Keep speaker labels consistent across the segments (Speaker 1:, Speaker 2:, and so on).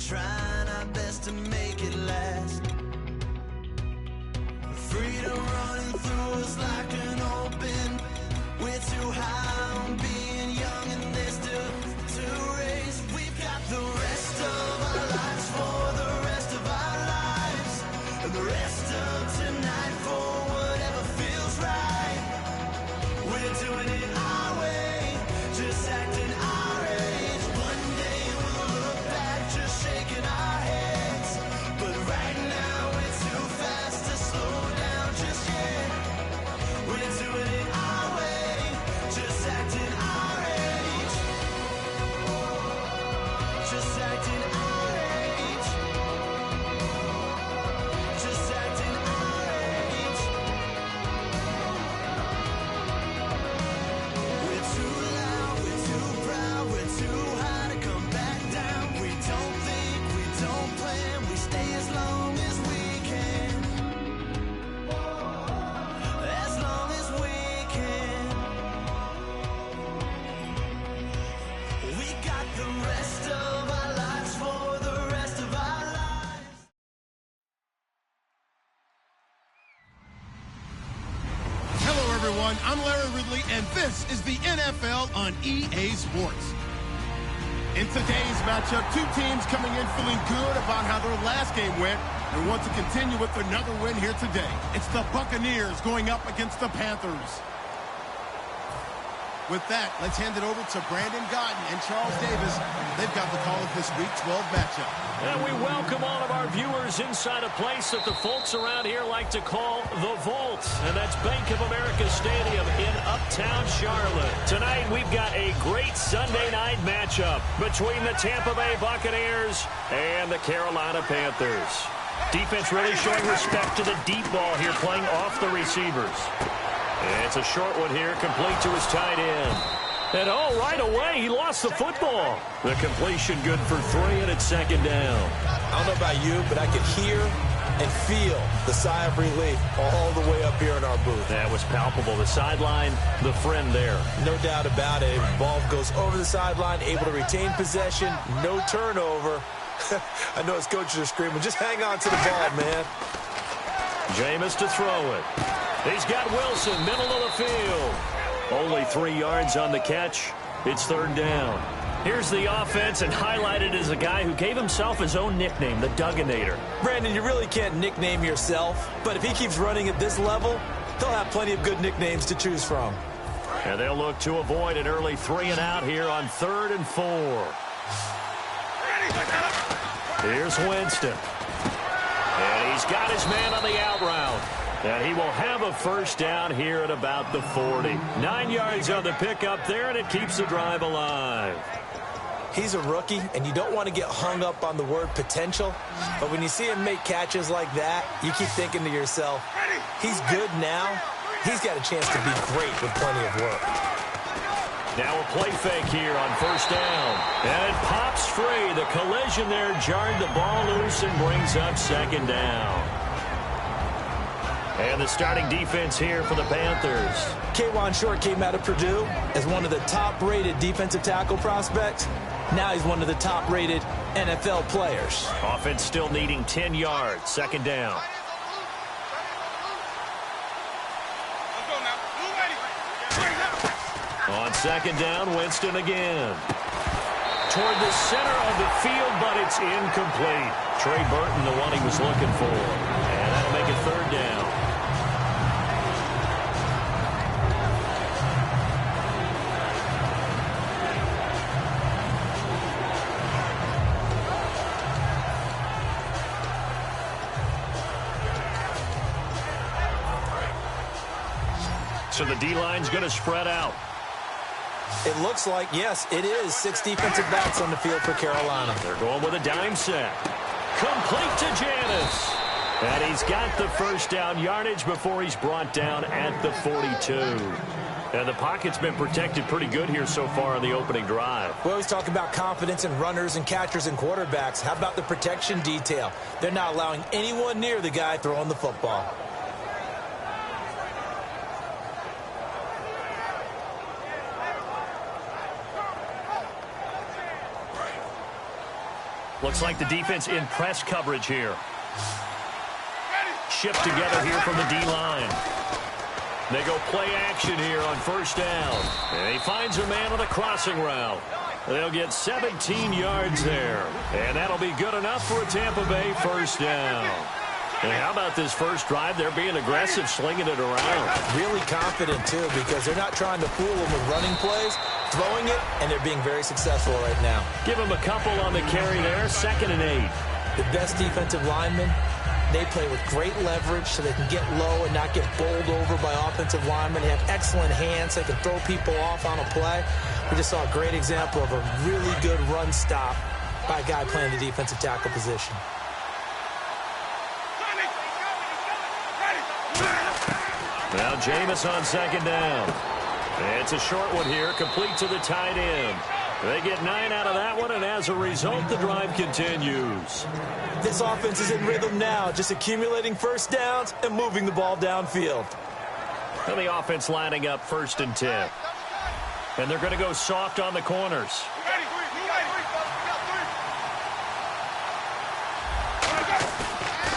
Speaker 1: trying our best to make it last. Freedom running through us like an open. We're too high on being young and there's still to race. We've got the rest of our lives for the rest of our lives, and the rest of tonight for whatever feels right. We're doing it our way, just acting our age. One day we'll look back just shaking our heads, but right now we're too fast to slow down just yet. We're doing it our way, just acting our age. Just acting our age. Just acting our age. We're too loud, we're too proud, we're too high to come back down. We don't think, we don't plan, we stay as long as we can. As long as we can. We got the rest of our lives for the rest of our lives.
Speaker 2: Hello, everyone. I'm Larry Ridley, and this is the NFL on EA Sports. In today's matchup, two teams coming in feeling good about how their last game went and want to continue with another win here today. It's the Buccaneers going up against the Panthers. With that, let's hand it over to Brandon Gotten and Charles Davis. They've got the call of this Week 12 matchup.
Speaker 3: And we welcome all of our viewers inside a place that the folks around here like to call the Vault. And that's Bank of America Stadium in Uptown Charlotte. Tonight, we've got a great Sunday night matchup between the Tampa Bay Buccaneers and the Carolina Panthers. Defense really showing respect to the deep ball here, playing off the receivers. It's a short one here, complete to his tight end. And oh, right away, he lost the football. The completion good for 3, and it's second down.
Speaker 4: I don't know about you, but I could hear and feel the sigh of relief all the way up here in our booth.
Speaker 3: That was palpable. The sideline, the friend there.
Speaker 4: No doubt about it. Ball goes over the sideline, able to retain possession, no turnover. I know his coaches are screaming, just hang on to the ball, man.
Speaker 3: Jameis to throw it. He's got Wilson, middle of the field. Only 3 yards on the catch. It's third down. Here's the offense, and highlighted as a guy who gave himself his own nickname, the Dugginator.
Speaker 4: Brandon, you really can't nickname yourself, but if he keeps running at this level, they'll have plenty of good nicknames to choose from.
Speaker 3: And they'll look to avoid an early 3 and out here on 3rd and 4. Here's Winston. And he's got his man on the out route. And he will have a first down here at about the 40. 9 yards on the pickup there, and it keeps the drive alive.
Speaker 4: He's a rookie, and you don't want to get hung up on the word potential. But when you see him make catches like that, you keep thinking to yourself, he's good now. He's got a chance to be great with plenty of work.
Speaker 3: Now a play fake here on first down. And it pops free. The collision there jarred the ball loose and brings up second down. And the starting defense here for the Panthers.
Speaker 4: K'Wan Short came out of Purdue as one of the top-rated defensive tackle prospects. Now he's one of the top-rated NFL players.
Speaker 3: Offense still needing 10 yards. Second down. On second down, Winston again. Toward the center of the field, but it's incomplete. Trey Burton, the one he was looking for. And that'll make it third down. So the D-line's going to spread out.
Speaker 4: It looks like, yes, it is 6 defensive backs on the field for Carolina.
Speaker 3: They're going with a dime set. Complete to Janis. And he's got the first down yardage before he's brought down at the 42. And the pocket's been protected pretty good here so far on the opening drive.
Speaker 4: We always talk about confidence in runners and catchers and quarterbacks. How about the protection detail? They're not allowing anyone near the guy throwing the football.
Speaker 3: Looks like the defense in press coverage here. Shipped together here from the D-line. They go play action here on first down. And he finds a man on a crossing route. They'll get 17 yards there. And that'll be good enough for a Tampa Bay first down. And how about this first drive? They're being aggressive, slinging it around.
Speaker 4: Really confident, too, because they're not trying to fool them with running plays, throwing it, and they're being very successful right now.
Speaker 3: Give them a couple on the carry there, 2nd and 8.
Speaker 4: The best defensive linemen, they play with great leverage so they can get low and not get bowled over by offensive linemen. They have excellent hands. They can throw people off on a play. We just saw a great example of a really good run stop by a guy playing the defensive tackle position.
Speaker 3: Now Jameis on 2nd down. It's a short one here, complete to the tight end. They get 9 out of that one, and as a result, the drive continues.
Speaker 4: This offense is in rhythm now, just accumulating first downs and moving the ball downfield.
Speaker 3: And the offense lining up 1st and 10. And they're going to go soft on the corners.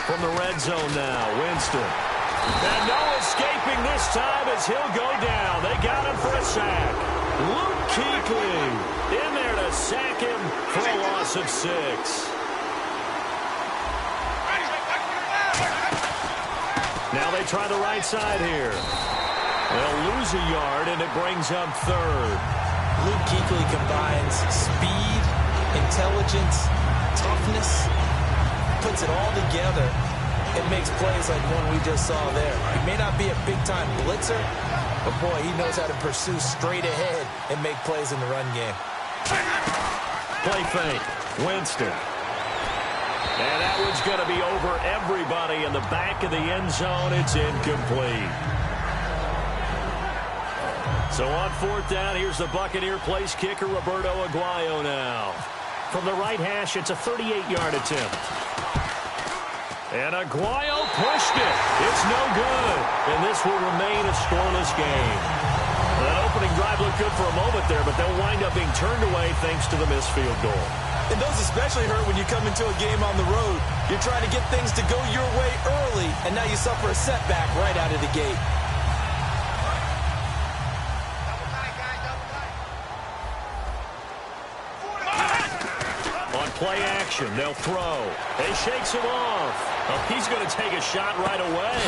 Speaker 3: From the red zone now, Winston. And no escaping this time as he'll go down. They got him for a sack. Luke Kuechly in there to sack him for a loss of 6. Now they try the right side here. They'll lose a yard, and it brings up 3rd.
Speaker 4: Luke Kuechly combines speed, intelligence, toughness, puts it all together. It makes plays like one we just saw there. He may not be a big-time blitzer, but, boy, he knows how to pursue straight ahead and make plays in the run game.
Speaker 3: Play fake. Winston. And that one's going to be over everybody in the back of the end zone. It's incomplete. So on 4th down, here's the Buccaneer place kicker, Roberto Aguayo now. From the right hash, it's a 38-yard attempt. And Aguayo pushed it. It's no good. And this will remain a scoreless game. That opening drive looked good for a moment there, but they'll wind up being turned away thanks to the missed field goal.
Speaker 4: And those especially hurt when you come into a game on the road. You're trying to get things to go your way early, and now you suffer a setback right out of the gate.
Speaker 3: On play action, they'll throw. He shakes him off. Oh, he's going to take a shot right away.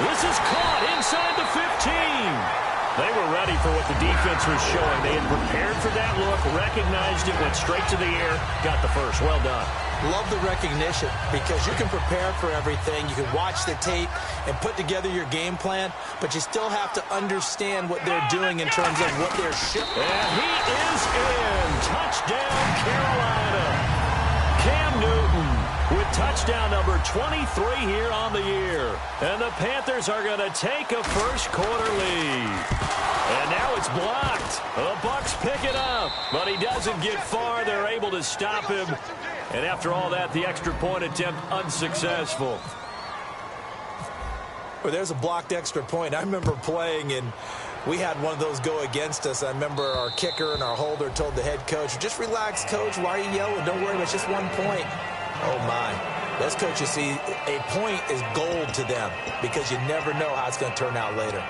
Speaker 3: This is caught inside the 15. They were ready for what the defense was showing. They had prepared for that look, recognized it, went straight to the air, got the first. Well done.
Speaker 4: Love the recognition because you can prepare for everything. You can watch the tape and put together your game plan, but you still have to understand what they're doing in terms of what they're shipping.
Speaker 3: And he is in. Touchdown, Carolina. Cam Newton with touchdown number 23 here on the year. And the Panthers are going to take a first-quarter lead. And now it's blocked. The Bucs pick it up, but he doesn't get far. They're able to stop him. And after all that, the extra point attempt unsuccessful.
Speaker 4: Well, there's a blocked extra point. I remember playing, and we had one of those go against us. I remember our kicker and our holder told the head coach, just relax, coach. Why are you yelling? Don't worry, it's just 1 point. Oh, my. Those coaches see a point is gold to them because you never know how it's going to turn out later.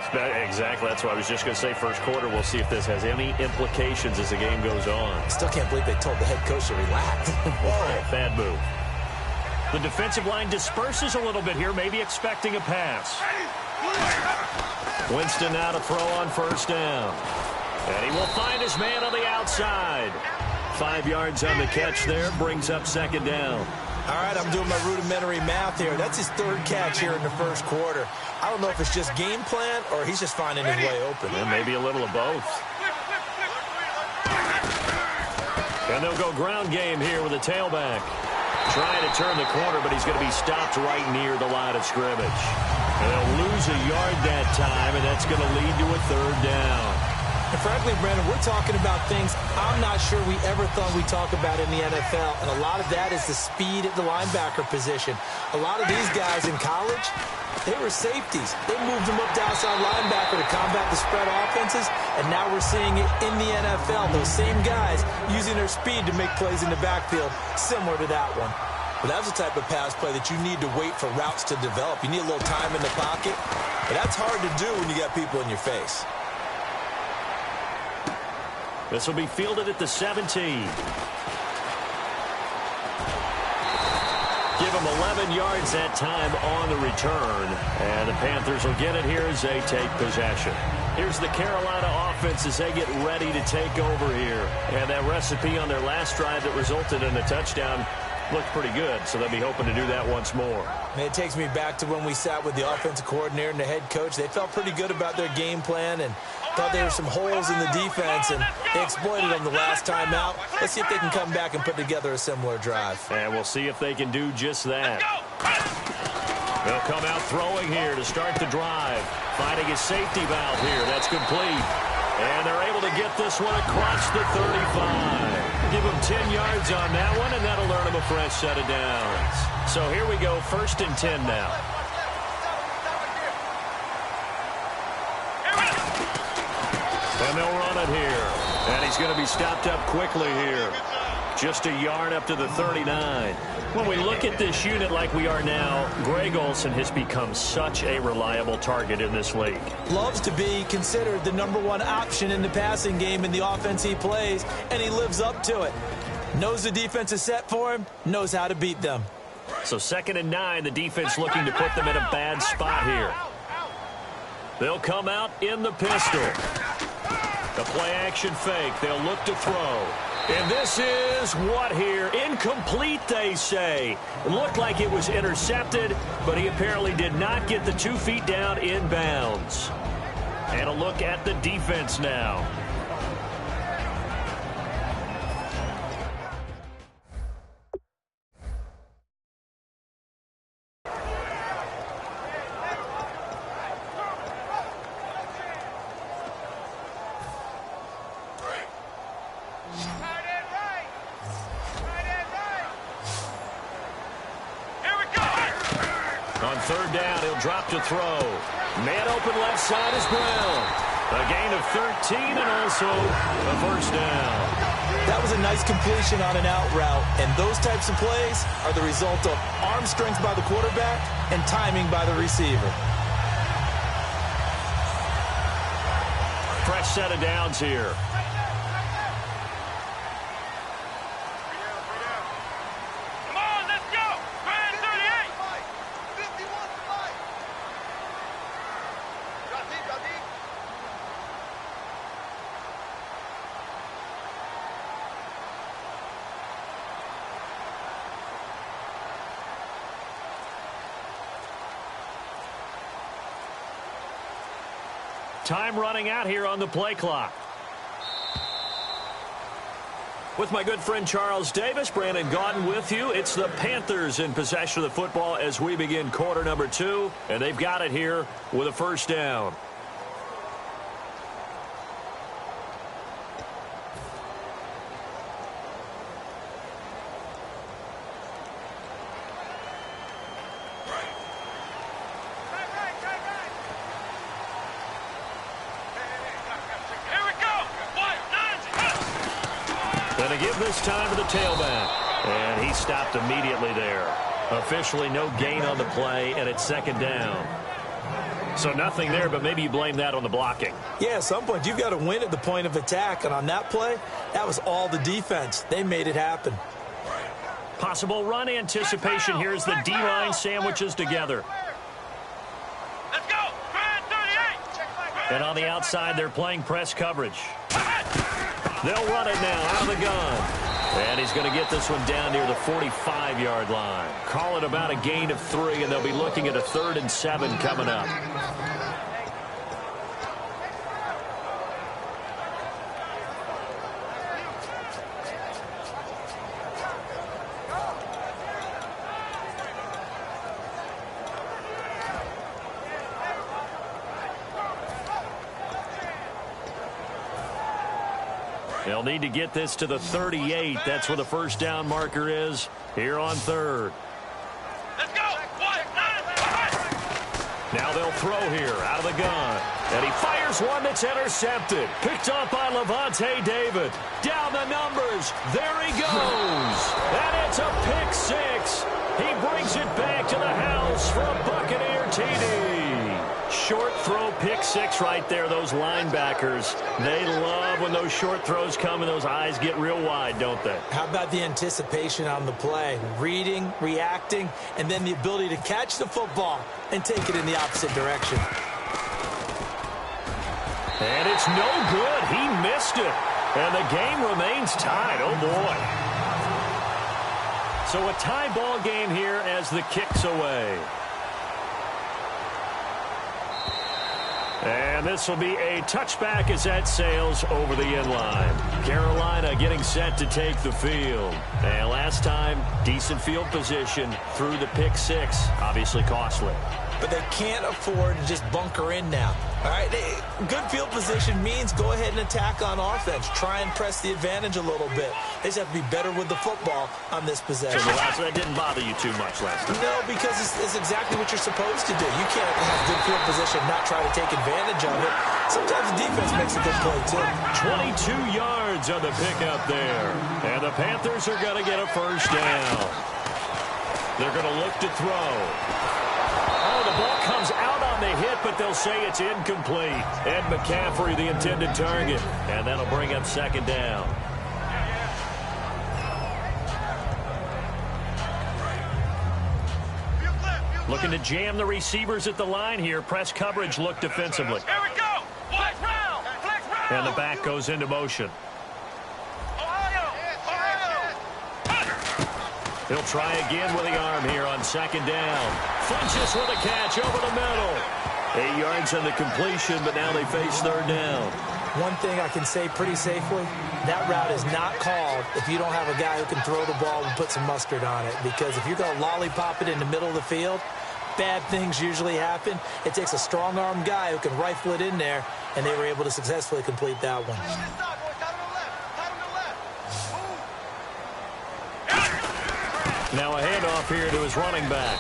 Speaker 3: Exactly. That's what I was just going to say. First quarter, we'll see if this has any implications as the game goes on.
Speaker 4: I still can't believe they told the head coach to relax.
Speaker 3: Whoa. Bad move. The defensive line disperses a little bit here, maybe expecting a pass. Winston now to throw on first down. And he will find his man on the outside. 5 yards on the catch there, brings up 2nd down.
Speaker 4: All right, I'm doing my rudimentary math here. That's his 3rd catch here in the first quarter. I don't know if it's just game plan or he's just finding his way open.
Speaker 3: And maybe a little of both. And they'll go ground game here with a tailback. Trying to turn the corner, but he's going to be stopped right near the line of scrimmage. And they'll lose a yard that time, and that's going to lead to a 3rd down.
Speaker 4: frankly, Brandon, we're talking about things I'm not sure we ever thought we'd talk about in the NFL, and a lot of that is the speed at the linebacker position. A lot of these guys in college, they were safeties. They moved them up to outside linebacker to combat the spread offenses, and now we're seeing it in the NFL. Those same guys using their speed to make plays in the backfield, similar to that one.
Speaker 5: Well, that's the type of pass play that you need to wait for routes to develop. You need a little time in the pocket, but that's hard to do when you got people in your face.
Speaker 3: This will be fielded at the 17. Give them 11 yards that time on the return. And the Panthers will get it here as they take possession. Here's the Carolina offense as they get ready to take over here. And that recipe on their last drive that resulted in a touchdown looked pretty good, so they'll be hoping to do that once more.
Speaker 4: And it takes me back to when we sat with the offensive coordinator and the head coach. They felt pretty good about their game plan and thought there were some holes in the defense, and they exploited them the last time out. Let's see if they can come back and put together a similar drive.
Speaker 3: And we'll see if they can do just that. They'll come out throwing here to start the drive. Finding a safety valve here. That's complete. And they're able to get this one across the 35. Give them 10 yards on that one, and that'll earn them a fresh set of downs. So here we go, 1st and 10 now. And they'll run it here. And he's going to be stopped up quickly here. Just a yard up to the 39. When we look at this unit like we are now, Greg Olsen has become such a reliable target in this league.
Speaker 4: Loves to be considered the #1 option in the passing game in the offense he plays, and he lives up to it. Knows the defense is set for him, knows how to beat them.
Speaker 3: So 2nd and 9, the defense looking to put them in a bad spot here. They'll come out in the pistol. The play action fake. They'll look to throw. And this is what here? Incomplete, they say. It looked like it was intercepted, but he apparently did not get the 2 feet down in bounds. And a look at the defense now. On 3rd down, he'll drop to throw. Man open left side is Brown. A gain of 13 and also a 1st down.
Speaker 4: That was a nice completion on an out route, and those types of plays are the result of arm strength by the quarterback and timing by the receiver.
Speaker 3: Fresh set of downs here. Time running out here on the play clock. With my good friend Charles Davis, Brandon Gaudin with you. It's the Panthers in possession of the football as we begin quarter number 2. And they've got it here with a 1st down. Going to give this time to the tailback. And he stopped immediately there. Officially no gain on the play, and it's 2nd down. So nothing there, but maybe you blame that on the blocking.
Speaker 4: Yeah, at some point you've got to win at the point of attack, and on that play, that was all the defense. They made it happen.
Speaker 3: Possible run anticipation here as the D-line sandwiches together.
Speaker 6: Let's go! 38!
Speaker 3: And on the outside, they're playing press coverage. They'll run it now out of the gun. And he's going to get this one down near the 45-yard line. Call it about a gain of 3, and they'll be looking at a 3rd and 7 coming up. They'll need to get this to the 38. That's where the first down marker is here on third.
Speaker 6: Let's go.
Speaker 3: Now they'll throw here out of the gun. And he fires one that's intercepted. Picked up by Levante David. Down the numbers. There he goes. And it's a pick six. He brings it back to the house for a Buccaneer TD. Short throw pick six right there. Those linebackers, they love when those short throws come and those eyes get real wide, don't they?
Speaker 4: How about the anticipation on the play? Reading, reacting, and then the ability to catch the football and take it in the opposite direction.
Speaker 3: And it's no good. He missed it. And the game remains tied. Oh, boy. So a tie ball game here as the kick's away. And this will be a touchback as that sails over the end line. Carolina getting set to take the field. And last time, decent field position through the pick six. Obviously costly.
Speaker 4: But they can't afford to just bunker in now. All right, good field position means go ahead and attack on offense. Try and press the advantage a little bit. They just have to be better with the football on this possession.
Speaker 3: So that didn't bother you too much last time?
Speaker 4: No, because it's exactly what you're supposed to do. You can't have good field position and not try to take advantage of it. Sometimes the defense makes a good play, too.
Speaker 3: 22 yards on the pickup there. And the Panthers are going to get a first down. They're going to look to throw. Oh, the ball comes out on the hit, but they'll say it's incomplete. Ed McCaffrey, the intended target. And that'll bring up second down. Looking to jam the receivers at the line here. Press coverage look defensively.
Speaker 6: Here we go. Flex round. Flex round.
Speaker 3: And the back goes into motion. He'll try again with the arm here on second down. Flinches with a catch over the middle. 8 yards on the completion, but now they face third down.
Speaker 4: One thing I can say pretty safely, that route is not called if you don't have a guy who can throw the ball and put some mustard on it. Because if you're going to lollipop it in the middle of the field, bad things usually happen. It takes a strong-armed guy who can rifle it in there, and they were able to successfully complete that one.
Speaker 3: Now a handoff here to his running back.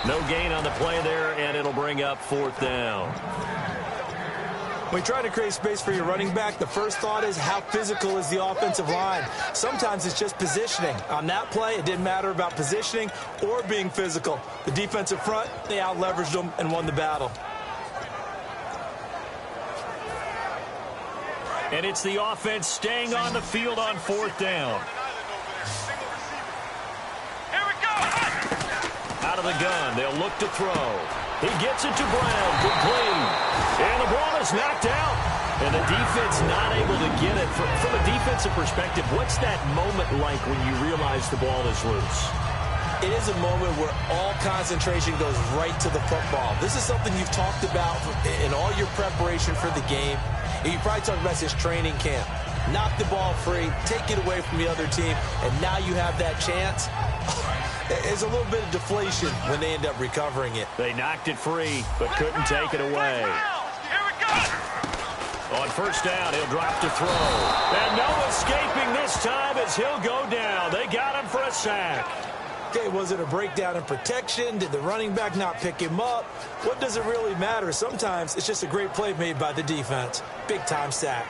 Speaker 3: No gain on the play there, and it'll bring up fourth down.
Speaker 4: When you try to create space for your running back, the first thought is how physical is the offensive line. Sometimes it's just positioning. On that play, it didn't matter about positioning or being physical. The defensive front, they out-leveraged them and won the battle.
Speaker 3: And it's the offense staying on the field on fourth down. Out of the gun, they'll look to throw. He gets it to Brown, complete. And the ball is knocked out. And the defense not able to get it. From a defensive perspective, what's that moment like when you realize the ball is loose?
Speaker 4: It is a moment where all concentration goes right to the football. This is something you've talked about in all your preparation for the game. And you probably talked about this training camp. Knock the ball free, take it away from the other team, and now you have that chance. There's a little bit of deflation when they end up recovering it.
Speaker 3: They knocked it free, but couldn't take it away.
Speaker 6: Here we go.
Speaker 3: On first down, he'll drop to throw. And no escaping this time as he'll go down. They got him for a sack.
Speaker 4: Okay, was it a breakdown in protection? Did the running back not pick him up? What does it really matter? Sometimes it's just a great play made by the defense. Big-time sack.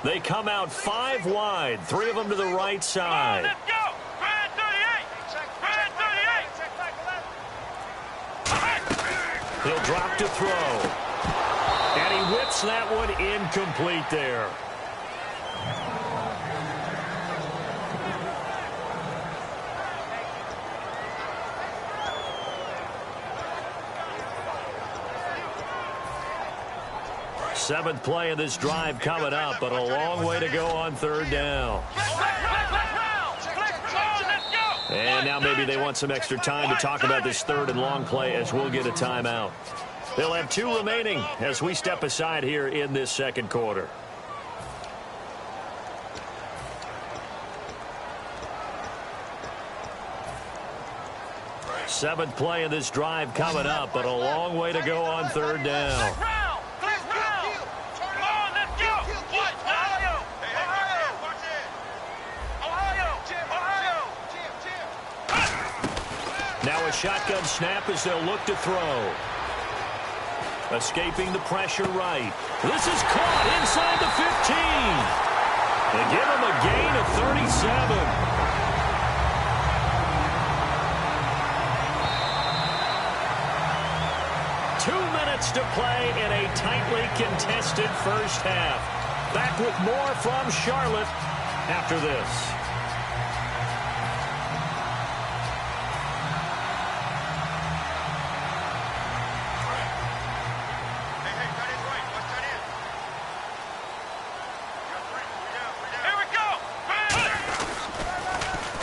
Speaker 3: They come out 5 wide, 3 of them to the right side.
Speaker 6: Let's go. Brand 38. Brand 38.
Speaker 3: He'll drop to throw. And he whips that one incomplete there. Seventh play of this drive coming up, but a long way to go on third down. And now maybe they want some extra time to talk about this third and long play as we'll get a timeout. They'll have 2 remaining as we step aside here in this second quarter. Seventh play of this drive coming up, but a long way to go on third down. Now a shotgun snap as they'll look to throw. Escaping the pressure right. This is caught inside the 15. They give him a gain of 37. 2 minutes to play in a tightly contested first half. Back with more from Charlotte after this.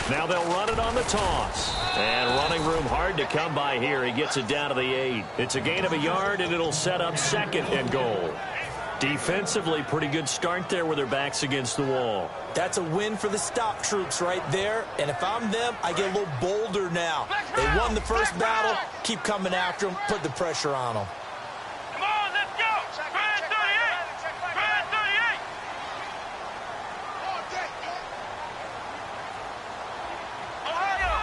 Speaker 3: Now they'll run it on the toss. And running room hard to come by here. He gets it down to the 8. It's a gain of a yard, and it'll set up second and goal. Defensively, pretty good start there with their backs against the wall.
Speaker 4: That's a win for the stop troops right there. And if I'm them, I get a little bolder now. They won the first battle. Keep coming after them. Put the pressure on them.
Speaker 6: Come on, let's go. Brad 38. Brad 38. Ohio.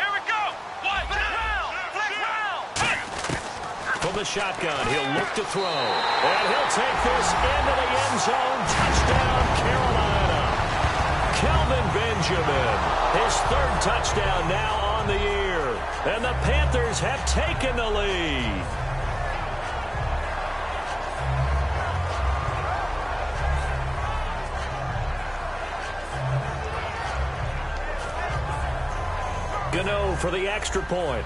Speaker 6: Here we go. Flex round.
Speaker 3: From the shotgun, he'll look to throw. And he'll take this into the end zone. Touchdown, Carolina. Kelvin Benjamin, his third touchdown now on the year. And the Panthers have taken the lead. Gano for the extra point.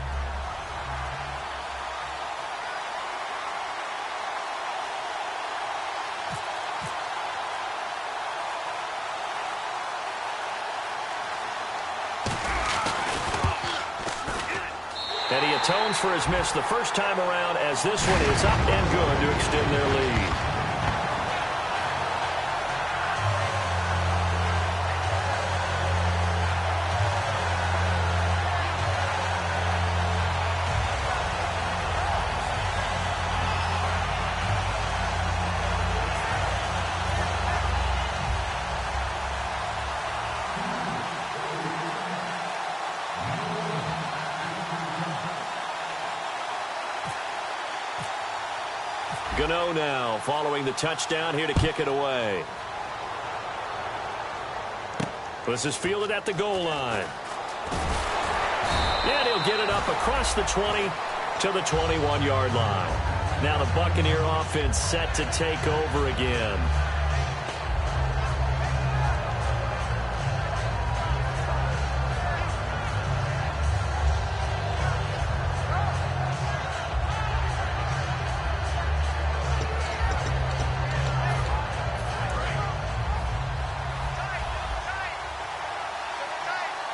Speaker 3: And he atones for his miss the first time around as this one is up and good to extend their lead. Gano now following the touchdown here to kick it away. This is fielded at the goal line. And he'll get it up across the 20 to the 21-yard line. Now the Buccaneer offense set to take over again.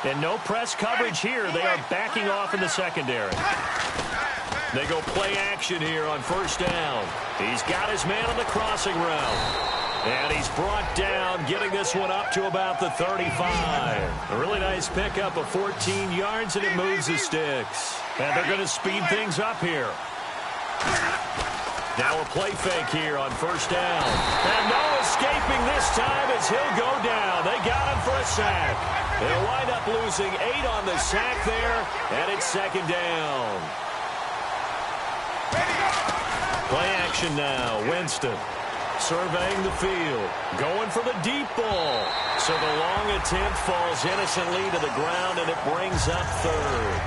Speaker 3: And no press coverage here. They are backing off in the secondary. They go play action here on first down. He's got his man on the crossing route. And he's brought down, getting this one up to about the 35. A really nice pickup of 14 yards, and it moves the sticks. And they're going to speed things up here. Now a play fake here on first down. And no escaping this time as he'll go down. They got him for a sack. They'll wind up losing 8 on the sack there, and it's second down. Play action now. Winston surveying the field, going for the deep ball. So the long attempt falls innocently to the ground, and it brings up third.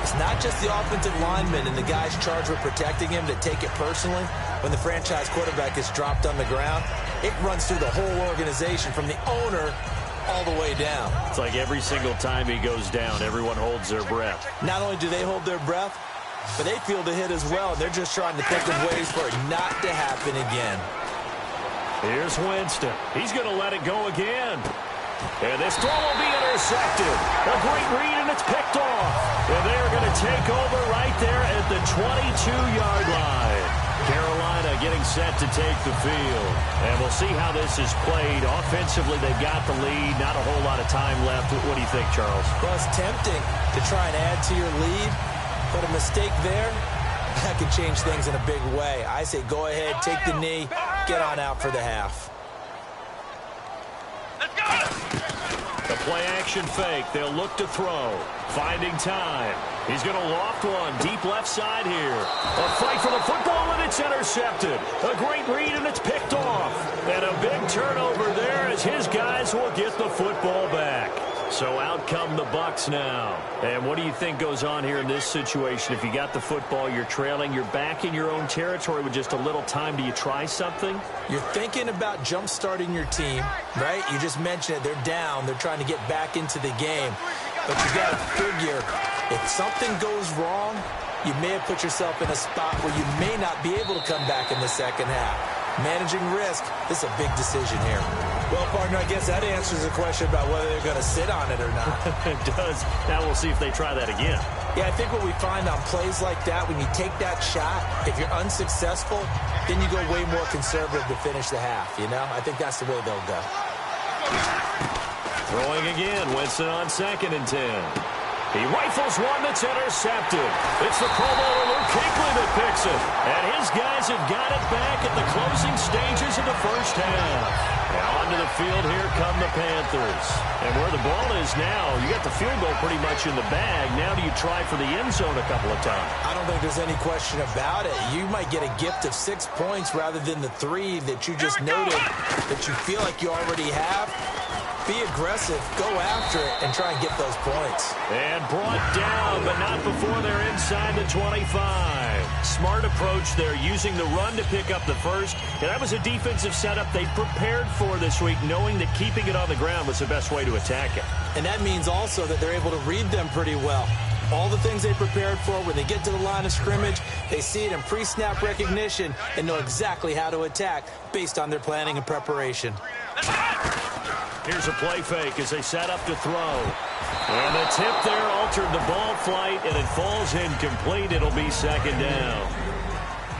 Speaker 4: It's not just the offensive linemen and the guys charged with protecting him that take it personally. When the franchise quarterback is dropped on the ground, it runs through the whole organization from the owner all the way down.
Speaker 3: It's like every single time he goes down, everyone holds their breath.
Speaker 4: Not only do they hold their breath, but they feel the hit as well. They're just trying to think of ways for it not to happen again.
Speaker 3: Here's Winston. He's going to let it go again. And this throw will be intercepted. A great read, and it's picked off. And they're going to take over right there at the 22-yard line. Carolina getting set to take the field. And we'll see how this is played. Offensively, they've got the lead. Not a whole lot of time left. What do you think, Charles?
Speaker 4: Well, it's tempting to try and add to your lead, but a mistake there, that could change things in a big way. I say go ahead, take the knee, get on out for the half.
Speaker 3: The play-action fake. They'll look to throw. Finding time. He's going to loft one. Deep left side here. A fight for the football, and it's intercepted. A great read, and it's picked off. And a big turnover there as his guys will get the football back. So out come the Bucs now. And what do you think goes on here in this situation? If you got the football, you're trailing, you're back in your own territory with just a little time. Do you try something?
Speaker 4: You're thinking about jump-starting your team, right? You just mentioned it. They're down. They're trying to get back into the game. But you got to figure, if something goes wrong, you may have put yourself in a spot where you may not be able to come back in the second half. Managing risk, this is a big decision here.
Speaker 5: Well, partner, I guess that answers the question about whether they're going to sit on it or not.
Speaker 3: It does. Now we'll see if they try that again.
Speaker 4: Yeah, I think what we find on plays like that, when you take that shot, if you're unsuccessful, then you go way more conservative to finish the half, you know? I think that's the way they'll go.
Speaker 3: Throwing again. Winston on 2nd and 10. He rifles one that's intercepted. It's the Pro Bowler Luke Kuechly that picks it. And his guys have got it back at the closing stages of the first half. Now onto the field, here come the Panthers. And where the ball is now, you got the field goal pretty much in the bag. Now do you try for the end zone a couple of times?
Speaker 4: I don't think there's any question about it. You might get a gift of 6 points rather than the 3 that you just noted that you feel like you already have. Be aggressive, go after it, and try and get those points.
Speaker 3: And brought down, but not before they're inside the 25. Smart approach there, using the run to pick up the first. And that was a defensive setup they prepared for this week, knowing that keeping it on the ground was the best way to attack it.
Speaker 4: And that means also that they're able to read them pretty well. All the things they prepared for, when they get to the line of scrimmage, they see it in pre-snap recognition and know exactly how to attack based on their planning and preparation.
Speaker 3: Here's a play fake as they set up to throw. And the tip there altered the ball flight, and it falls incomplete. It'll be 2nd down.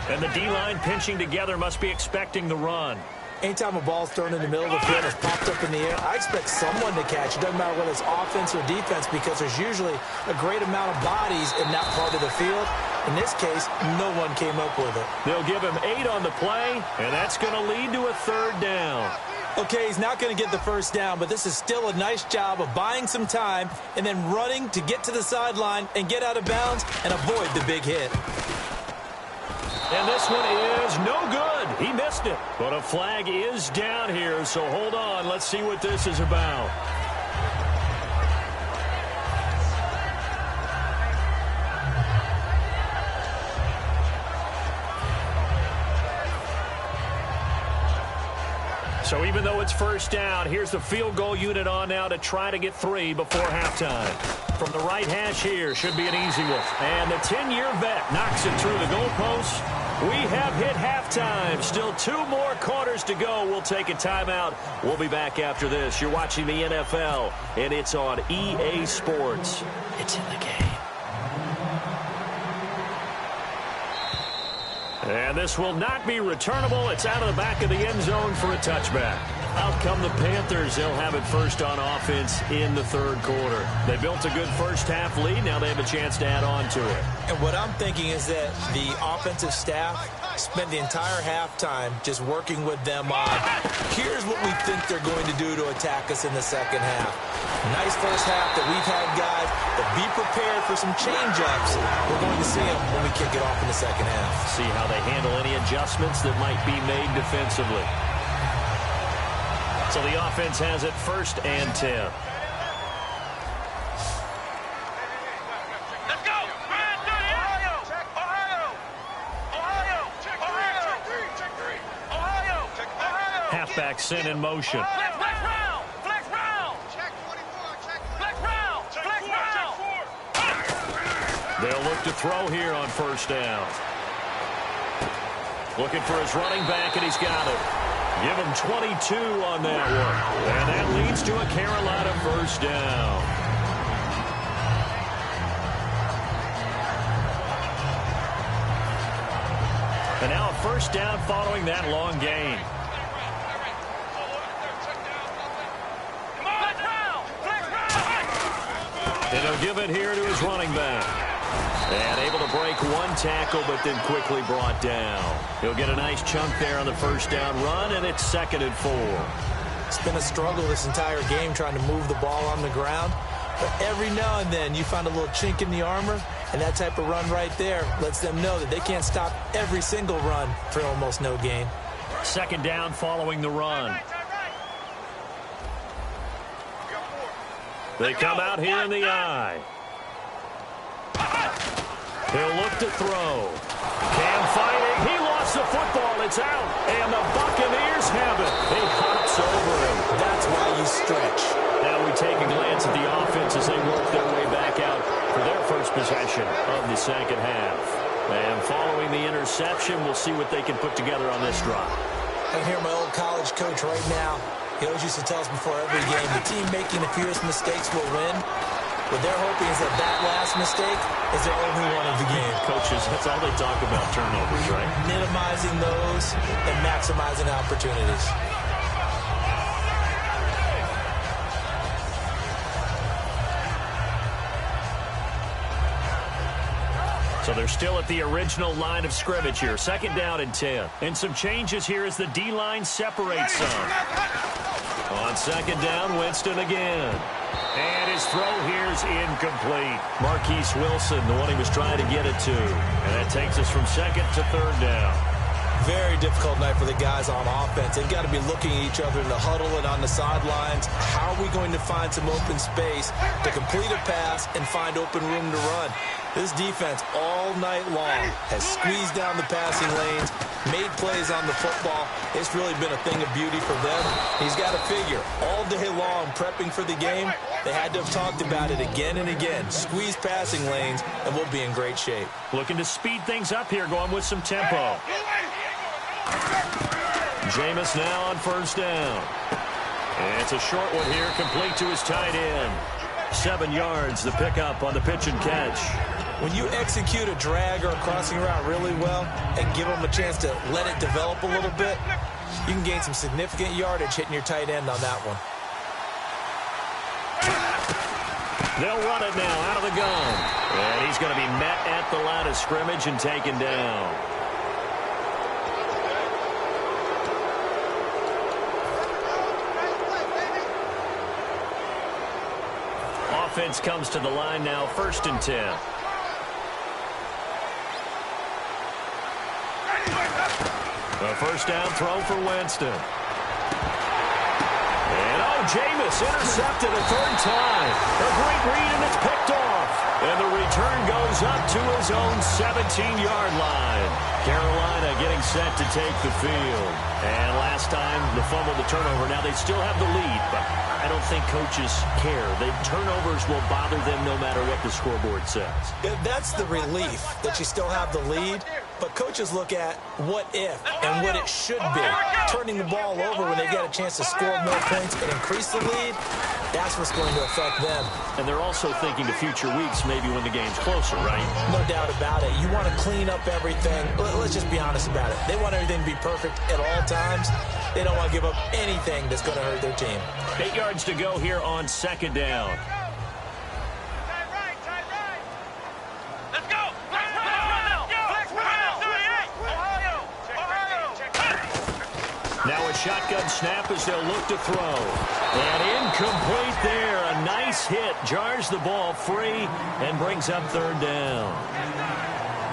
Speaker 3: And the D-line pinching together must be expecting the run.
Speaker 4: Anytime a ball's thrown in the middle of the field, it's popped up in the air, I expect someone to catch it. Doesn't matter whether it's offense or defense, because there's usually a great amount of bodies in that part of the field. In this case, no one came up with it.
Speaker 3: They'll give him 8 on the play, and that's going to lead to a 3rd down.
Speaker 4: Okay, he's not going to get the first down, but this is still a nice job of buying some time and then running to get to the sideline and get out of bounds and avoid the big hit.
Speaker 3: And this one is no good. He missed it. But a flag is down here, so hold on. Let's see what this is about. So even though it's 1st down, here's the field goal unit on now to try to get 3 before halftime. From the right hash here, should be an easy one. And the 10-year vet knocks it through the goalpost. We have hit halftime. Still 2 more quarters to go. We'll take a timeout. We'll be back after this. You're watching the NFL, and it's on EA Sports. It's in the game. And this will not be returnable. It's out of the back of the end zone for a touchback. Out come the Panthers. They'll have it first on offense in the 3rd quarter. They built a good first half lead. Now they have a chance to add on to it.
Speaker 4: And what I'm thinking is that the offensive staff spent the entire halftime just working with them on, here's what we think they're going to do to attack us in the second half. Nice first half that we've had, guys, but be prepared for some change-ups. We're going to see them when we kick it off in the second half.
Speaker 3: See how they handle any adjustments that might be made defensively. So the offense has it 1st and 10.
Speaker 6: Let's go! Ohio!
Speaker 3: Halfback sent in motion.
Speaker 6: Flex round! Flex round! Check 24, check flex round! Flex round!
Speaker 3: They'll look to throw here on 1st down. Looking for his running back, and he's got it. Give him 22 on that one. And that leads to a Carolina 1st down. And now a first down following that long gain. And he'll give it here to his running back. And able to break one tackle, but then quickly brought down. He'll get a nice chunk there on the first down run, and it's 2nd and 4.
Speaker 4: It's been a struggle this entire game trying to move the ball on the ground. But every now and then you find a little chink in the armor, and that type of run right there lets them know that they can't stop every single run for almost no gain.
Speaker 3: 2nd down following the run. They come out here in the eye. He'll look to throw. Cam fighting. He lost the football. It's out. And the Buccaneers have it. He hops over him.
Speaker 4: That's why you stretch.
Speaker 3: Now we take a glance at the offense as they work their way back out for their first possession of the second half. And following the interception, we'll see what they can put together on this drive.
Speaker 4: I can hear my old college coach right now. He always used to tell us before every game, the team making the fewest mistakes will win. What they're hoping is that last mistake is their only one of the game.
Speaker 3: Coaches, that's all they talk about, turnovers, right?
Speaker 4: Minimizing those and maximizing opportunities.
Speaker 3: So they're still at the original line of scrimmage here. 2nd down and 10. And some changes here as the D-line separates some. On 2nd down, Winston again. And his throw here is incomplete. Marquise Wilson, the one he was trying to get it to. And that takes us from 2nd to 3rd down.
Speaker 4: Very difficult night for the guys on offense. They've got to be looking at each other in the huddle and on the sidelines. How are we going to find some open space to complete a pass and find open room to run? This defense all night long has squeezed down the passing lanes, made plays on the football. It's really been a thing of beauty for them. He's got to figure all day long prepping for the game. They had to have talked about it again and again. Squeeze passing lanes, and we'll be in great shape.
Speaker 3: Looking to speed things up here, going with some tempo. Jameis now on 1st down. And it's a short one here, complete to his tight end. 7 yards, the pickup on the pitch and catch.
Speaker 4: When you execute a drag or a crossing route really well and give them a chance to let it develop a little bit, you can gain some significant yardage hitting your tight end on that one.
Speaker 3: They'll run it now out of the gun. And he's going to be met at the line of scrimmage and taken down. Offense comes to the line now, 1st and 10. A 1st down throw for Winston. And Jameis intercepted a 3rd time. A great read, and it's picked off. And the return goes up to his own 17-yard line. Carolina getting set to take the field. And last time, the fumble, the turnover. Now they still have the lead, but I don't think coaches care. The turnovers will bother them no matter what the scoreboard says.
Speaker 4: That's the relief that you still have the lead. But coaches look at what if and what it should be. Turning the ball over when they get a chance to score more points and increase the lead, that's what's going to affect them.
Speaker 3: And they're also thinking to future weeks, maybe when the game's closer, right?
Speaker 4: No doubt about it. You want to clean up everything. Let's just be honest about it. They want everything to be perfect at all times. They don't want to give up anything that's going to hurt their team.
Speaker 3: 8 yards to go here on 2nd down. Now a shotgun snap as they'll look to throw. And incomplete there. A nice hit. Jars the ball free and brings up 3rd down.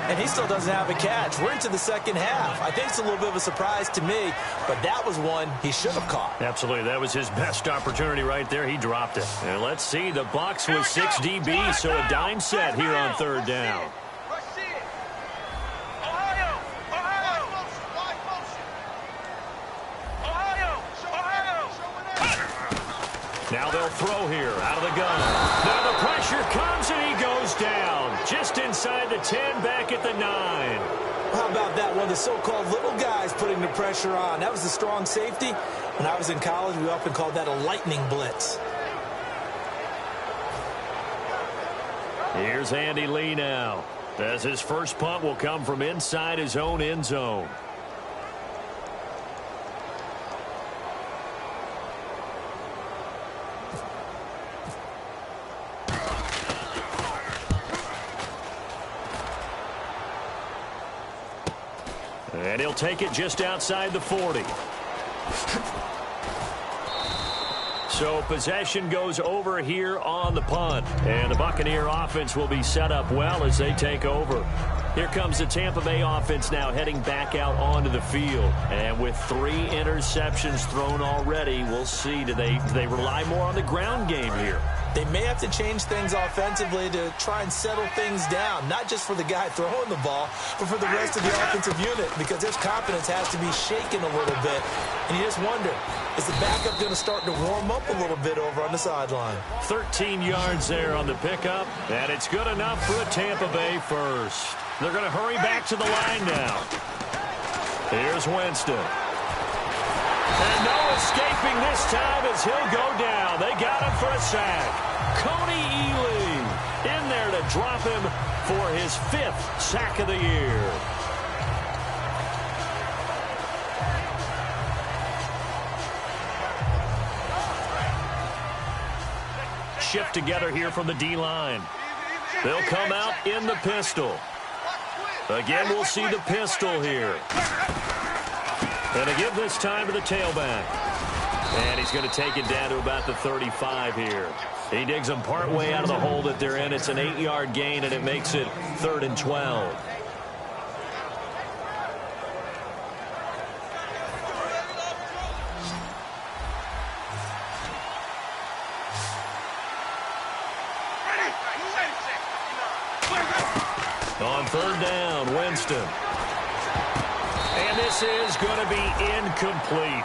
Speaker 4: And he still doesn't have a catch. We're into the second half. I think it's a little bit of a surprise to me, but that was one he should have caught.
Speaker 3: Absolutely. That was his best opportunity right there. He dropped it. And let's see. The Bucs with 6 DBs, so a dime set here on 3rd down. Now they'll throw here out of the gun. Now the pressure comes and he goes down. Just inside the 10, back at the 9.
Speaker 4: How about that? One of the so-called little guys putting the pressure on. That was the strong safety. When I was in college, we often called that a lightning blitz.
Speaker 3: Here's Andy Lee now, as his first punt will come from inside his own end zone. And he'll take it just outside the 40. So possession goes over here on the punt. And the Buccaneer offense will be set up well as they take over. Here comes the Tampa Bay offense now heading back out onto the field. And with 3 interceptions thrown already, we'll see. Do they rely more on the ground game here?
Speaker 4: They may have to change things offensively to try and settle things down, not just for the guy throwing the ball, but for the rest of the offensive unit, because their confidence has to be shaken a little bit. And you just wonder, is the backup going to start to warm up a little bit over on the sideline?
Speaker 3: 13 yards there on the pickup, and it's good enough for a Tampa Bay first. They're going to hurry back to the line now. Here's Winston. And no escaping this time as he'll go down. They got him for a sack. Coney Ealing in there to drop him for his 5th sack of the year. Shift together here from the D-line. They'll come out in the pistol. Again, we'll see the pistol here. And again this time to the tailback. And he's going to take it down to about the 35 here. He digs them partway out of the hole that they're in. It's an 8-yard gain, and it makes it 3rd and 12. On 3rd down, Winston. And this is going to be incomplete.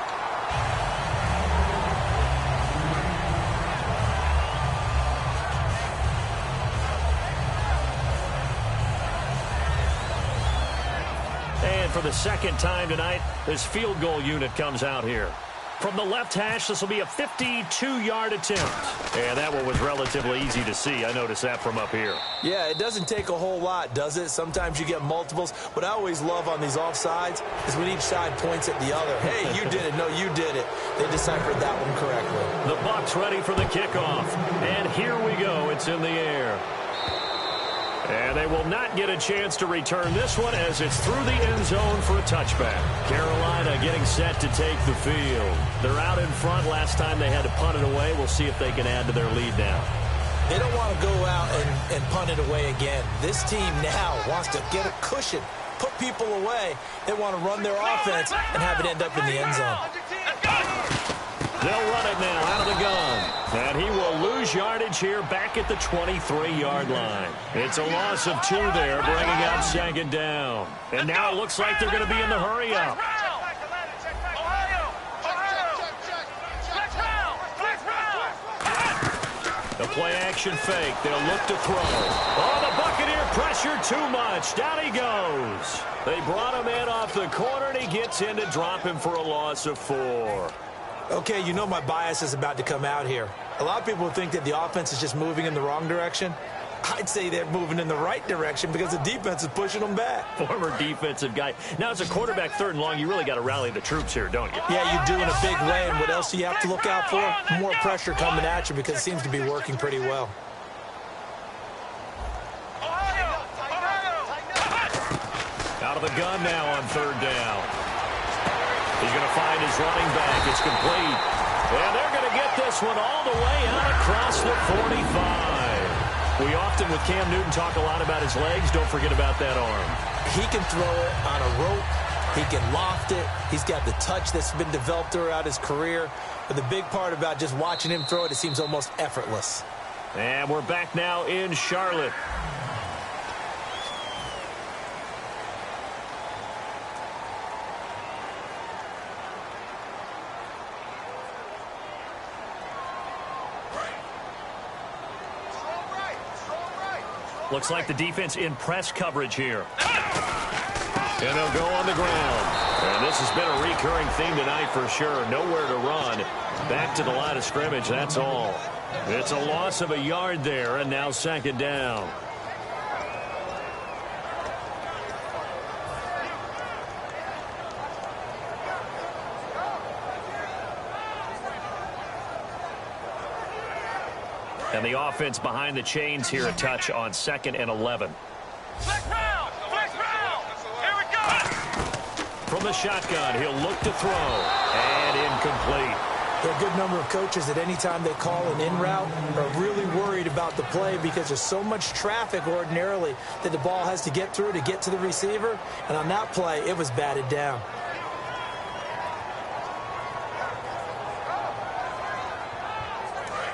Speaker 3: And for the 2nd time tonight, this field goal unit comes out here. From the left hash, this will be a 52-yard attempt. And that one was relatively easy to see. I noticed that from up here.
Speaker 4: Yeah, it doesn't take a whole lot, does it? Sometimes you get multiples. What I always love on these offsides is when each side points at the other. Hey, you did it. No, you did it. They deciphered that one correctly.
Speaker 3: The Bucs ready for the kickoff. And here we go. It's in the air. And they will not get a chance to return this one as it's through the end zone for a touchback. Carolina getting set to take the field. They're out in front. Last time they had to punt it away. We'll see if they can add to their lead now.
Speaker 4: They don't want to go out and punt it away again. This team now wants to get a cushion, put people away. They want to run their offense and have it end up in the end zone.
Speaker 3: They'll run it now out of the gun. And he will lose yardage here back at the 23-yard line. It's a loss of 2 there, bringing up 2nd down. And now it looks like they're going to be in the hurry-up. The play-action fake. They'll look to throw. Oh, the Buccaneer pressure too much. Down he goes. They brought him in off the corner, and he gets in to drop him for a loss of 4.
Speaker 4: Okay, you know my bias is about to come out here. A lot of people think that the offense is just moving in the wrong direction. I'd say they're moving in the right direction because the defense is pushing them back.
Speaker 3: Former defensive guy. Now, as a quarterback 3rd and long, you really got to rally the troops here, don't you?
Speaker 4: Yeah, you do in a big way. And what else do you have to look out for? More pressure coming at you because it seems to be working pretty well.
Speaker 3: Out of the gun now on 3rd down. He's going to find his running back. It's complete. And they're going to get this one all the way out across the 45. We often, with Cam Newton, talk a lot about his legs. Don't forget about that arm.
Speaker 4: He can throw it on a rope. He can loft it. He's got the touch that's been developed throughout his career. But the big part about just watching him throw it, it seems almost effortless.
Speaker 3: And we're back now in Charlotte. Looks like the defense in press coverage here. And they'll go on the ground. And this has been a recurring theme tonight for sure. Nowhere to run. Back to the line of scrimmage, that's all. It's a loss of a yard there, and now 2nd down. And the offense behind the chains here, a touch on 2nd and 11.
Speaker 6: Flex round! Flex round! Here we go!
Speaker 3: the shotgun. He'll look to throw. And incomplete.
Speaker 4: There are a good number of coaches that any time they call an in route are really worried about the play because there's so much traffic ordinarily that the ball has to get through to get to the receiver. And on that play, it was batted down.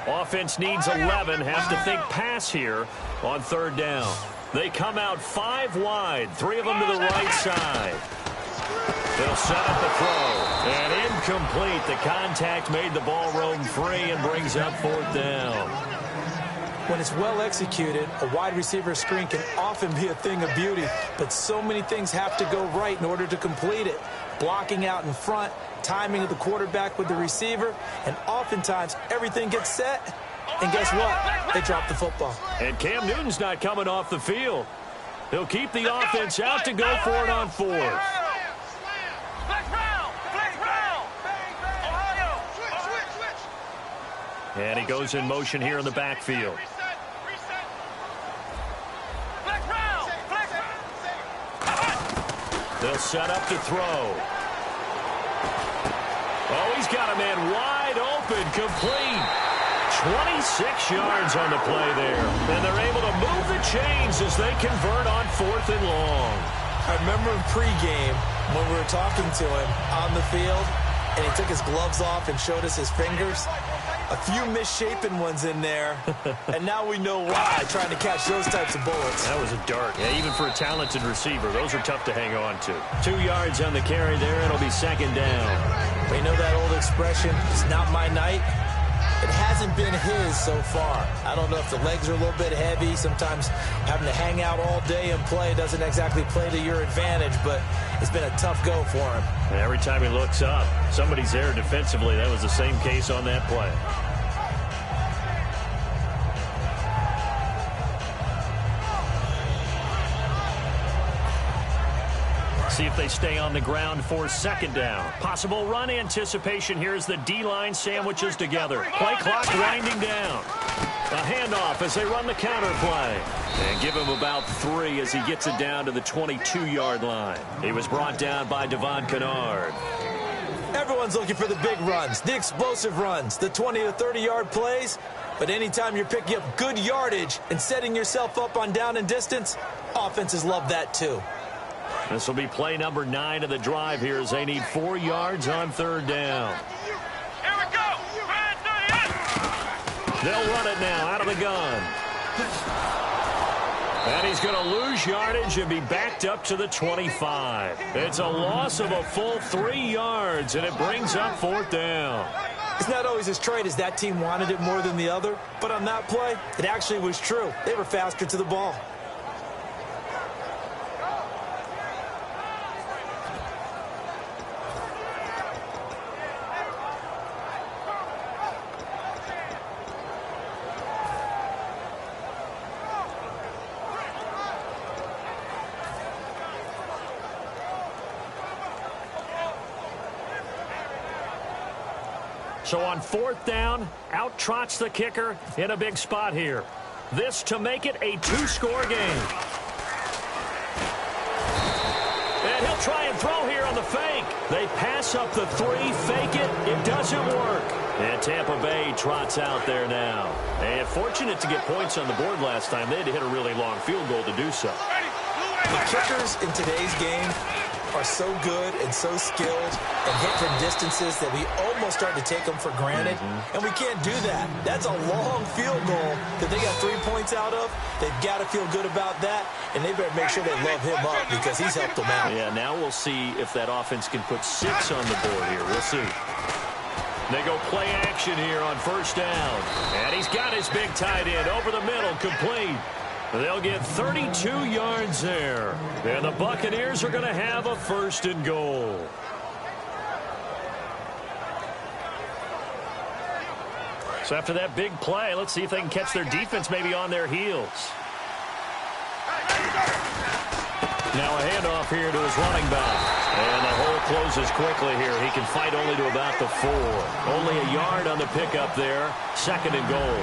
Speaker 3: Offense needs 11. Have to think pass here on third down. They come out 5 wide. 3 of them to the right side. They'll set up the throw. And incomplete. The contact made the ball roam free and brings up 4th down.
Speaker 4: When it's well executed, a wide receiver screen can often be a thing of beauty, but so many things have to go right in order to complete it. Blocking out in front, timing of the quarterback with the receiver, and oftentimes everything gets set, and guess what? They drop the football.
Speaker 3: And Cam Newton's not coming off the field. He'll keep the offense out to go for it on 4th. And he goes in motion here in the backfield. They'll set up to throw. Oh, he's got a man wide open, complete. 26 yards on the play there. And they're able to move the chains as they convert on 4th and long.
Speaker 4: I remember in pregame when we were talking to him on the field, and he took his gloves off and showed us his fingers. A few misshapen ones in there, and now we know why, trying to catch those types of bullets.
Speaker 3: That was a dart. Yeah, even for a talented receiver, those are tough to hang on to. 2 yards on the carry there. It'll be 2nd down.
Speaker 4: We know that old expression, it's not my night. It hasn't been his so far. I don't know if the legs are a little bit heavy. Sometimes having to hang out all day and play doesn't exactly play to your advantage, but it's been a tough go for him.
Speaker 3: And every time he looks up, somebody's there defensively. That was the same case on that play. See if they stay on the ground for 2nd down. Possible run anticipation here as the D-line sandwiches together. Play clock winding down. A handoff as they run the counter play. And give him about 3 as he gets it down to the 22-yard line. He was brought down by Devon Kennard.
Speaker 4: Everyone's looking for the big runs, the explosive runs, the 20 to 30-yard plays. But anytime you're picking up good yardage and setting yourself up on down and distance, offenses love that too.
Speaker 3: This will be play number 9 of the drive here as they need 4 yards on 3rd down.
Speaker 6: Here we go.
Speaker 3: They'll run it now out of the gun. And he's going to lose yardage and be backed up to the 25. It's a loss of a full 3 yards, and it brings up 4th down.
Speaker 4: It's not always as straight as that team wanted it more than the other, but on that play, it actually was true. They were faster to the ball.
Speaker 3: So on 4th down, out trots the kicker in a big spot here. This to make it a 2-score game. And he'll try and throw here on the fake. They pass up the 3, fake it. It doesn't work. And Tampa Bay trots out there now. And fortunate to get points on the board last time. They had to hit a really long field goal to do so.
Speaker 4: The kickers in today's game are so good and so skilled and hit from distances that we almost start to take them for granted. And we can't do that. That's a long field goal that they got 3 points out of. They've got to feel good about that, and they better make sure they love him up because he's helped them out.
Speaker 3: Yeah, now we'll see if that offense can put 6 on the board here. We'll see. They go play action here on 1st down. And he's got his big tight end over the middle, complete. They'll get 32 yards there. And the Buccaneers are going to have a 1st and goal. So after that big play, let's see if they can catch their defense maybe on their heels. Now a handoff here to his running back. And the hole closes quickly here. He can fight only to about the 4. Only a yard on the pickup there. 2nd and goal.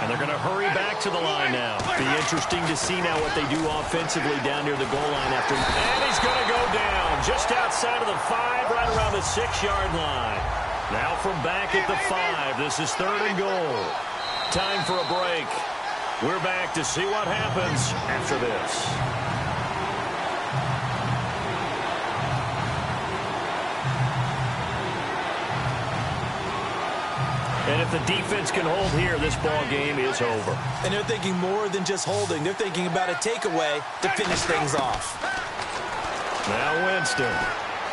Speaker 3: And they're going to hurry back to the line now. Be interesting to see now what they do offensively down near the goal line after. And he's going to go down just outside of the 5, right around the 6-yard line. Now from back at the 5, this is 3rd and goal. Time for a break. We're back to see what happens after this. And if the defense can hold here, this ball game is over.
Speaker 4: And they're thinking more than just holding. They're thinking about a takeaway to finish things off.
Speaker 3: Now Winston.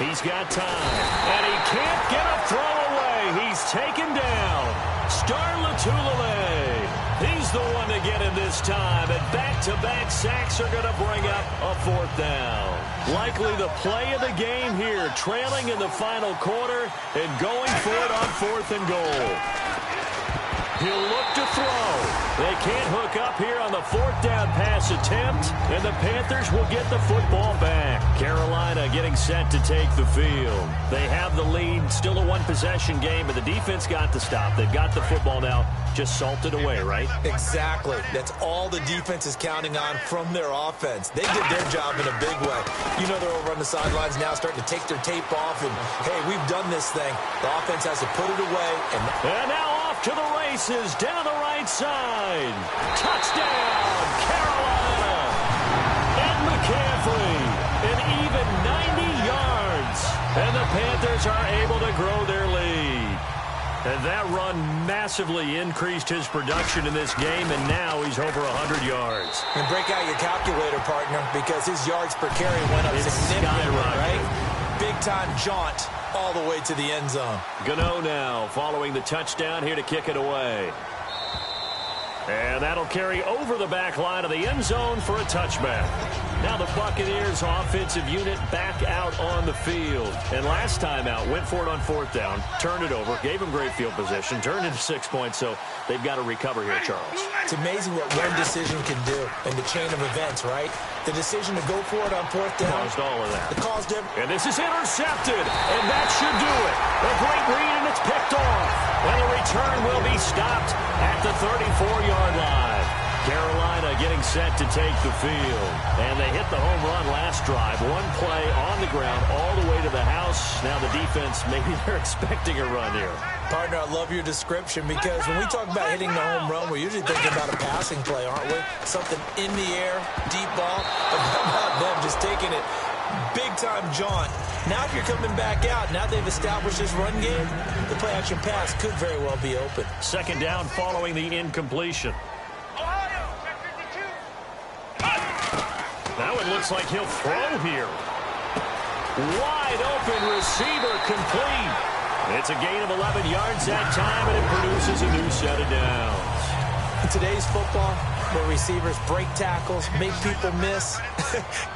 Speaker 3: He's got time. And he can't get a throw away. He's taken down. Starlatulale. He's the one to get him this time. And back-to-back sacks are going to bring up a 4th down. Likely the play of the game here. Trailing in the final quarter and going for it on 4th and goal. He'll look to throw. They can't hook up here on the 4th down pass attempt, and the Panthers will get the football back. Carolina getting set to take the field. They have the lead, still a 1-possession game, but the defense got to stop. They've got the football now, just salted away, right?
Speaker 4: Exactly. That's all the defense is counting on from their offense. They did their job in a big way. You know they're over on the sidelines now starting to take their tape off, and, hey, we've done this thing. The offense has to put it away. And
Speaker 3: now off to the races, down the right side. Touchdown, Carolina. And McCaffrey, an even 90 yards. And the Panthers are able to grow their lead. And that run massively increased his production in this game, and now he's over 100 yards.
Speaker 4: And break out your calculator, partner, because his yards per carry went up significantly, right? Big-time jaunt all the way to the end zone.
Speaker 3: Gano now following the touchdown here to kick it away. And that'll carry over the back line of the end zone for a touchback. Now the Buccaneers offensive unit back out on the field. And last time out, went for it on 4th down, turned it over, gave them great field position, turned into 6 points, so they've got to recover here, Charles.
Speaker 4: It's amazing what one decision can do in the chain of events, right? The decision to go for it on 4th down.
Speaker 3: Caused all of that.
Speaker 4: It caused him.
Speaker 3: And this is intercepted, and that should do it. A great read, and it's picked off. And the return will be stopped at the 34-yard line. Carolina getting set to take the field. And they hit the home run last drive. One play on the ground all the way to the house. Now the defense, maybe they're expecting a run here.
Speaker 4: Partner, I love your description because when we talk about hitting the home run, we're usually thinking about a passing play, aren't we? Something in the air, deep ball. But how about them just taking it big-time jaunt? Now if you're coming back out, now they've established this run game, the play-action pass could very well be open.
Speaker 3: 2nd down following the incompletion. Now it looks like he'll throw here. Wide open receiver complete. It's a gain of 11 yards that time, and it produces a new set of downs.
Speaker 4: In today's football, where receivers break tackles, make people miss,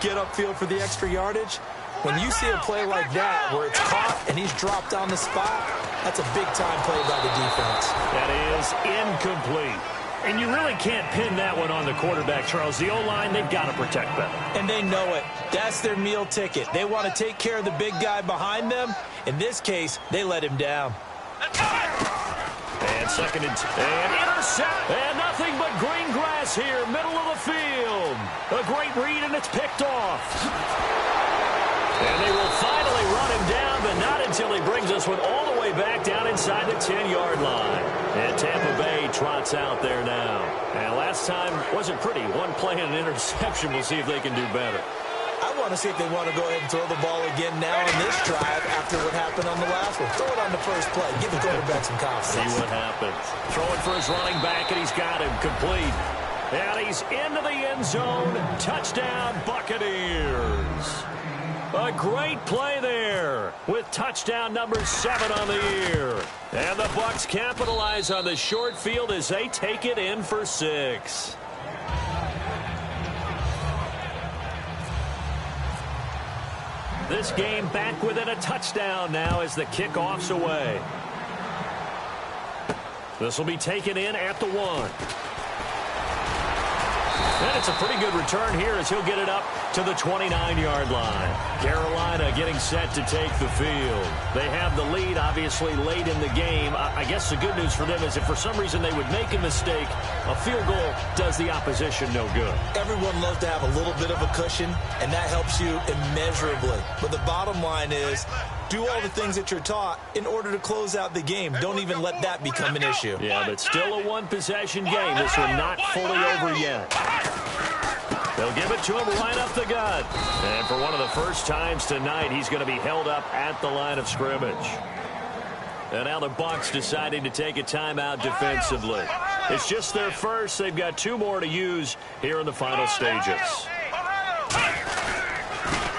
Speaker 4: get upfield for the extra yardage, when you see a play like that where it's caught and he's dropped on the spot, that's a big-time play by the defense.
Speaker 3: That is incomplete. And you really can't pin that one on the quarterback, Charles. The O-line, they've got to protect better.
Speaker 4: And they know it. That's their meal ticket. They want to take care of the big guy behind them. In this case, they let him down.
Speaker 3: And 2nd and intercept. And nothing but green grass here, middle of the field. A great read, and it's picked off. And they will finally run him down, but not until he brings us one all the way back down inside the 10-yard line. And Tampa Bay trots out there now. And last time wasn't pretty. One play and an interception. We'll see if they can do better.
Speaker 4: I want to see if they want to go ahead and throw the ball again now on this drive after what happened on the last one. Throw it on the first play. Give the quarterback some confidence.
Speaker 3: See what happens. Throwing for his running back, and he's got him complete. And he's into the end zone. Touchdown, Buccaneers. A great play there with touchdown number 7 on the year. And the Bucs capitalize on the short field as they take it in for 6. This game back within a touchdown now as the kickoff's away. This will be taken in at the 1. And it's a pretty good return here as he'll get it up to the 29-yard line. Carolina getting set to take the field. They have the lead, obviously, late in the game. I guess the good news for them is if for some reason they would make a mistake, a field goal does the opposition no good.
Speaker 5: Everyone loves to have a little bit of a cushion, and that helps you immeasurably. But the bottom line is, do all the things that you're taught in order to close out the game. Don't even let that become an issue.
Speaker 3: Yeah, but still a one-possession game. This one not fully over yet. They'll give it to him right up the gut. And for one of the first times tonight, he's going to be held up at the line of scrimmage. And now the Bucs deciding to take a timeout defensively. It's just their first. They've got 2 more to use here in the final stages.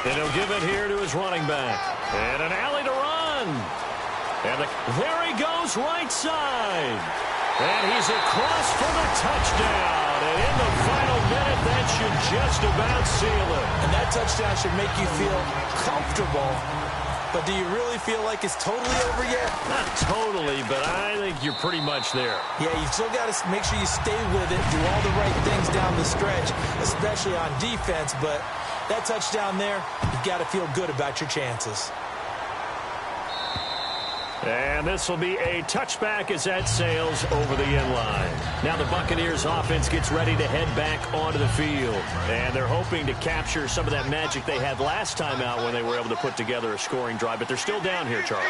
Speaker 3: And he'll give it here to his running back. And an alley to run. And there he goes right side. And he's across for the touchdown. And in the final minute, that should just about seal it.
Speaker 5: And that touchdown should make you feel comfortable. But do you really feel like it's totally over yet?
Speaker 3: Not totally, but I think you're pretty much there.
Speaker 5: Yeah, you still got to make sure you stay with it, do all the right things down the stretch, especially on defense. But that touchdown there, you've got to feel good about your chances.
Speaker 3: And this will be a touchback as that sails over the end line. Now the Buccaneers offense gets ready to head back onto the field. And they're hoping to capture some of that magic they had last time out when they were able to put together a scoring drive. But they're still down here, Charles.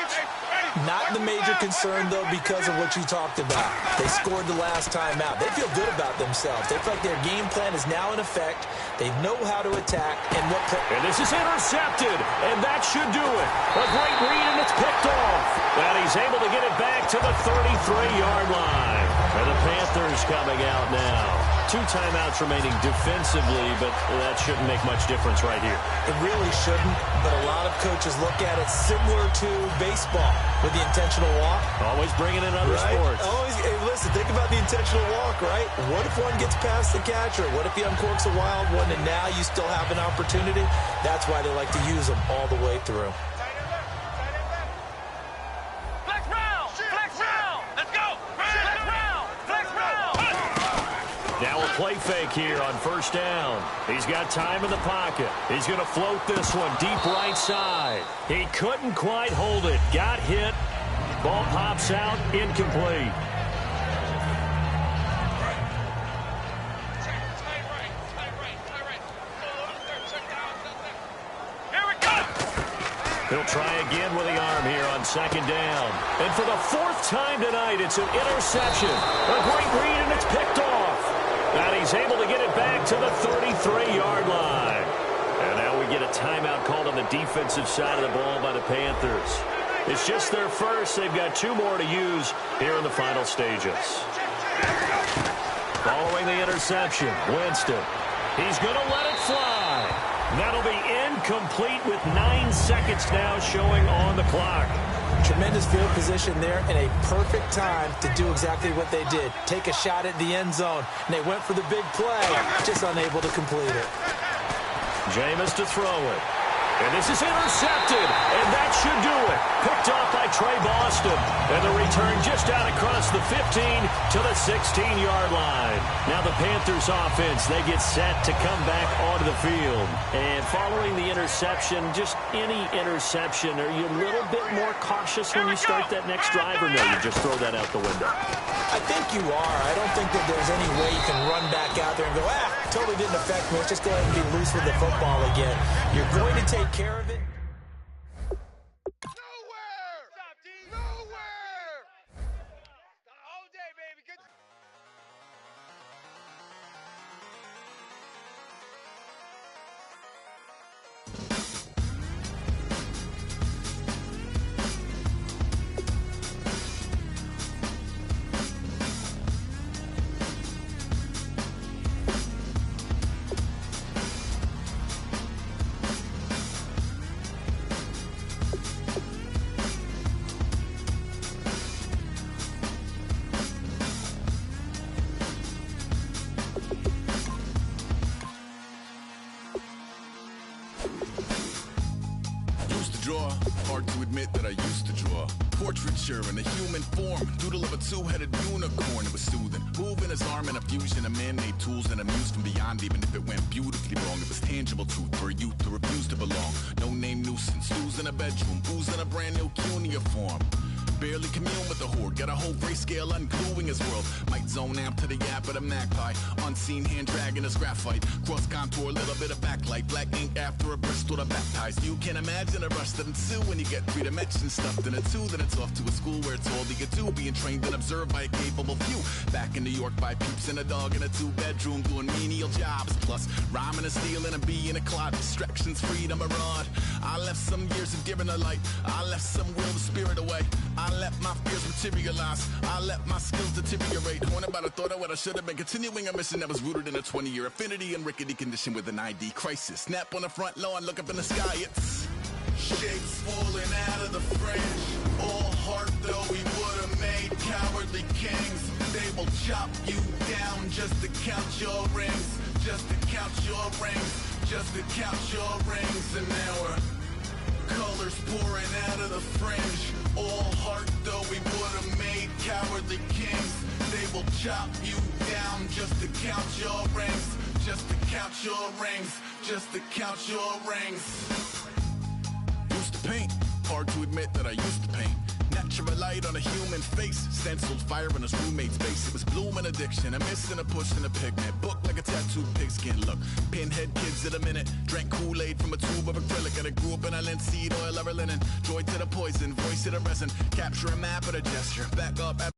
Speaker 5: Not the major concern, though, because of what you talked about. They scored the last time out. They feel good about themselves. They feel like their game plan is now in effect. They know how to attack and what play.
Speaker 3: And this is intercepted, and that should do it. A great read, and it's picked off. And he's able to get it back to the 33-yard line. And the Panthers coming out now. 2 timeouts remaining defensively, but that shouldn't make much difference right here.
Speaker 5: It really shouldn't, but a lot of coaches look at it similar to baseball with the intentional walk.
Speaker 3: Always bringing in other sports.
Speaker 5: Always, hey, listen, think about the intentional walk, right? What if one gets past the catcher? What if he uncorks a wild one and now you still have an opportunity? That's why they like to use them all the way through.
Speaker 3: Now a play fake here on first down. He's got time in the pocket. He's going to float this one deep right side. He couldn't quite hold it. Got hit. Ball pops out. Incomplete. He'll try again with the arm here on second down. And for the 4th time tonight, it's an interception. A great read, and it's picked off. And he's able to get it back to the 33-yard line. And now we get a timeout called on the defensive side of the ball by the Panthers. It's just their first. They've got 2 more to use here in the final stages. Following the interception, Winston. He's going to let it fly. That'll be incomplete with 9 seconds now showing on the clock.
Speaker 5: Tremendous field position there and a perfect time to do exactly what they did. Take a shot at the end zone. And they went for the big play, just unable to complete it.
Speaker 3: Jameis to throw it. And this is intercepted, and that should do it. Picked off by Trey Boston. And the return just out across the 15 to the 16-yard line. Now the Panthers offense, they get set to come back onto the field. And following the interception, just any interception, are you a little bit more cautious when you start that next drive, or no, you just throw that out the window?
Speaker 5: I think you are. I don't think that there's any way you can run back out there and go, totally didn't affect me. Let's just go ahead and be loose with the football again. You're going to take care of it.
Speaker 6: Nowhere! Stop, D. Nowhere! All day, baby. Good.
Speaker 7: Hard to admit that I used to draw. portraiture in a human form. Doodle of a two-headed unicorn. It was soothing. Moving his arm in a fusion of man-made tools and amused from beyond. Even if it went beautifully wrong, it was tangible truth for a youth to refuse to belong. No name nuisance. Who's in a bedroom? Who's in a brand new cuneiform? Barely commune with the horde. Got a whole grayscale ungluing his world. Might zone amp to the yap of the magpie. Unseen hand dragging his graphite. Cross contour, little bit of backlight. Black ink after a Bristol to baptize. You can imagine a rush that ensue when you get three dimensions stuffed in a two. Then it's off to a school where it's all you get to. Being trained and observed by a capable few. Back in New York by peeps and a dog in a two-bedroom doing menial jobs. Plus rhyming and stealing and being a clod. Distractions, freedom, a rod. I left some years of giving a light. I left some will the spirit away. I let my fears materialize. I let my skills deteriorate. Horn about a thought of what I should have been. Continuing a mission that was rooted in a 20-year affinity and rickety condition with an ID crisis. Snap on the front lawn, look up in the sky. It's shapes falling out of the fringe. All heart though we would have made cowardly kings. They will chop you down just to count your rings. Just to count your rings. Just to count your rings. And now we're colors pouring out of the fringe. All heart though we would have made cowardly kings. They will chop you down just to count your rings. Just to count your rings. Just to count your rings. Used to paint. Hard to admit that I used to paint. Natural light on a human face. Stenciled fire in his roommate's face. It was bloom and addiction. A miss and a push and a pigment. Book like a tattooed pigskin look. Pinhead kids at a minute. Drank Kool-Aid from a tube of acrylic. And I grew up in a linseed oil or a linen. Joy to the poison. Voice to the resin. Capture a map of a gesture. Back up.